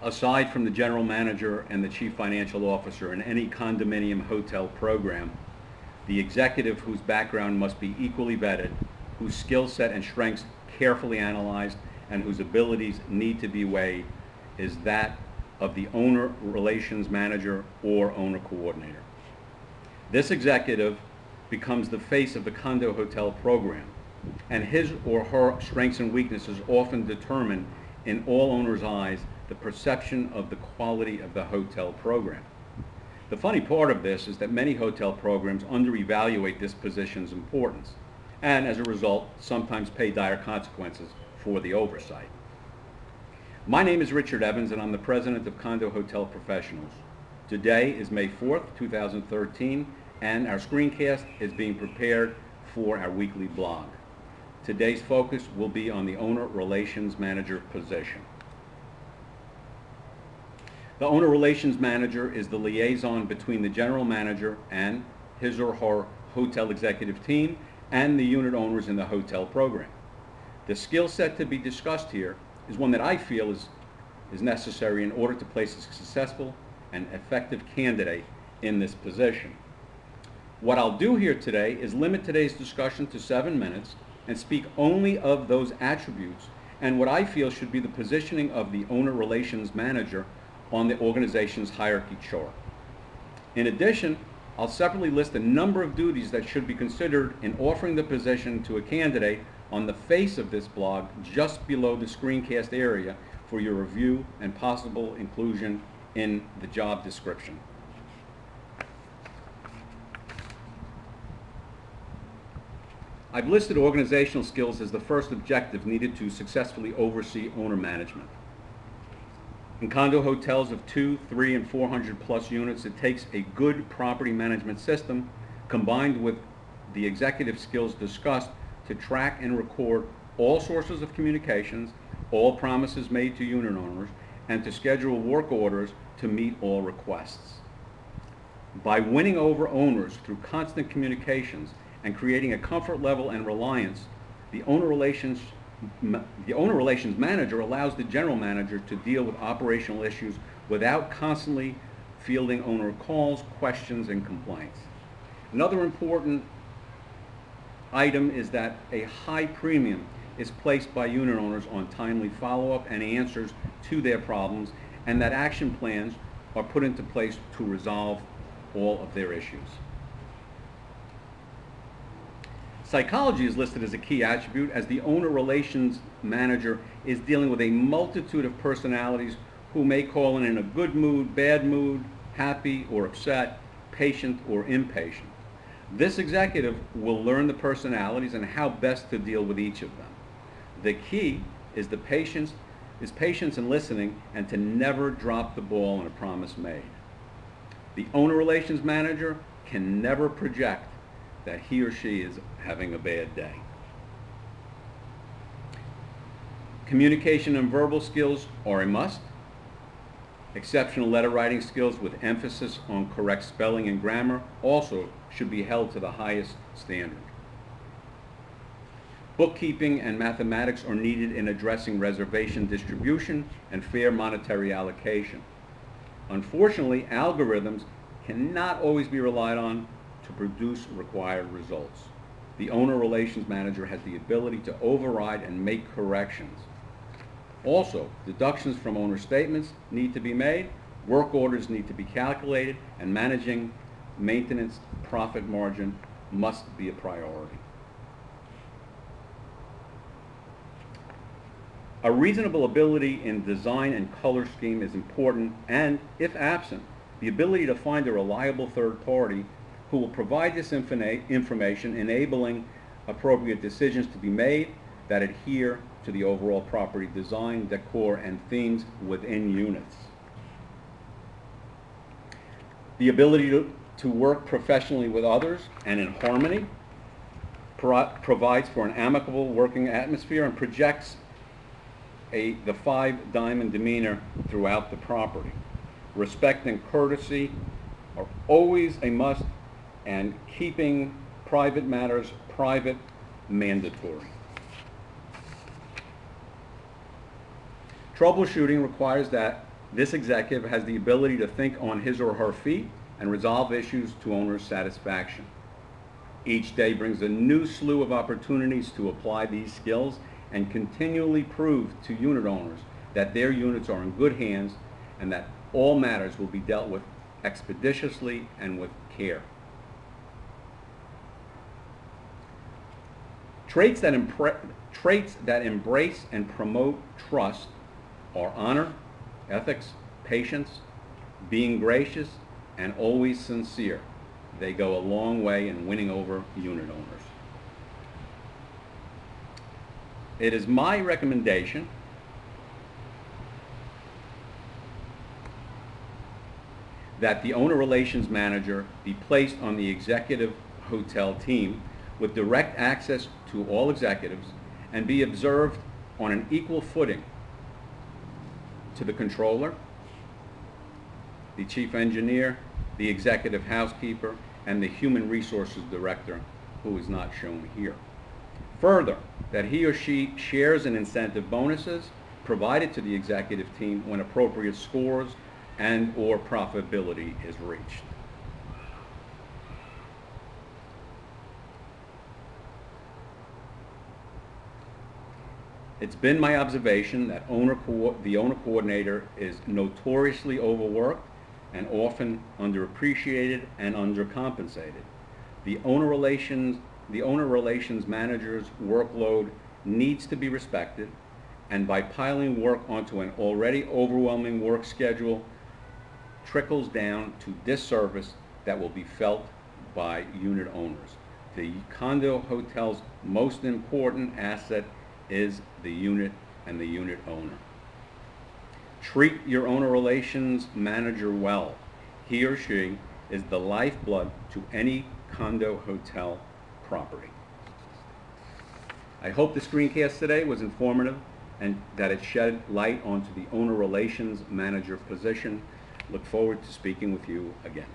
Aside from the general manager and the chief financial officer in any condominium hotel program, the executive whose background must be equally vetted, whose skill set and strengths carefully analyzed, and whose abilities need to be weighed is that of the owner relations manager or owner coordinator. This executive becomes the face of the condo hotel program, and his or her strengths and weaknesses often determine, in all owners' eyes, the perception of the quality of the hotel program. The funny part of this is that many hotel programs under-evaluate this position's importance, and as a result, sometimes pay dire consequences for the oversight. My name is Richard Evans, and I'm the president of Condo Hotel Professionals. Today is May 4th, 2013, and our screencast is being prepared for our weekly blog. Today's focus will be on the owner relations manager position. The owner relations manager is the liaison between the general manager and his or her hotel executive team and the unit owners in the hotel program. The skill set to be discussed here is one that I feel is necessary in order to place a successful and effective candidate in this position. What I'll do here today is limit today's discussion to 7 minutes and speak only of those attributes and what I feel should be the positioning of the owner relations manager on the organization's hierarchy chart. In addition, I'll separately list a number of duties that should be considered in offering the position to a candidate on the face of this blog just below the screencast area for your review and possible inclusion in the job description. I've listed organizational skills as the first objective needed to successfully oversee owner management. In condo hotels of 200, 300, and 400 plus units, it takes a good property management system combined with the executive skills discussed to track and record all sources of communications, all promises made to unit owners, and to schedule work orders to meet all requests. By winning over owners through constant communications and creating a comfort level and reliance, the owner relations manager allows the general manager to deal with operational issues without constantly fielding owner calls, questions, and complaints. Another important item is that a high premium is placed by unit owners on timely follow-up and answers to their problems, and that action plans are put into place to resolve all of their issues. Psychology is listed as a key attribute, as the owner relations manager is dealing with a multitude of personalities who may call in a good mood, bad mood, happy or upset, patient or impatient. This executive will learn the personalities and how best to deal with each of them. The key is patience in listening and to never drop the ball on a promise made. The owner relations manager can never project that he or she is having a bad day. Communication and verbal skills are a must. Exceptional letter writing skills with emphasis on correct spelling and grammar also should be held to the highest standard. Bookkeeping and mathematics are needed in addressing reservation distribution and fair monetary allocation. Unfortunately, algorithms cannot always be relied on to produce required results. The owner relations manager has the ability to override and make corrections. Also, deductions from owner statements need to be made, work orders need to be calculated, and managing maintenance profit margin must be a priority. A reasonable ability in design and color scheme is important, and if absent, the ability to find a reliable third party who will provide this information, enabling appropriate decisions to be made that adhere to the overall property design, decor, and themes within units. The ability to work professionally with others and in harmony provides for an amicable working atmosphere and projects the 5-diamond demeanor throughout the property. Respect and courtesy are always a must, and keeping private matters private mandatory. Troubleshooting requires that This executive has the ability to think on his or her feet and resolve issues to owner's satisfaction. Each day brings a new slew of opportunities to apply these skills and continually prove to unit owners that their units are in good hands and that all matters will be dealt with expeditiously and with care. Traits that embrace and promote trust are honor, ethics, patience, being gracious, and always sincere. They go a long way in winning over unit owners. It is my recommendation that the owner relations manager be placed on the executive hotel team with direct access to all executives and be observed on an equal footing to the controller, the chief engineer, the executive housekeeper, and the human resources director, who is not shown here. Further, that he or she shares in incentive bonuses provided to the executive team when appropriate scores and or profitability is reached. It's been my observation that the owner coordinator is notoriously overworked and often underappreciated and undercompensated. The owner relations manager's workload needs to be respected, and by piling work onto an already overwhelming work schedule trickles down to disservice that will be felt by unit owners. The condo hotel's most important asset is the unit and the unit owner. Treat your owner relations manager well. He or she is the lifeblood to any condo hotel property. I hope the screencast today was informative and that it shed light onto the owner relations manager position. Look forward to speaking with you again.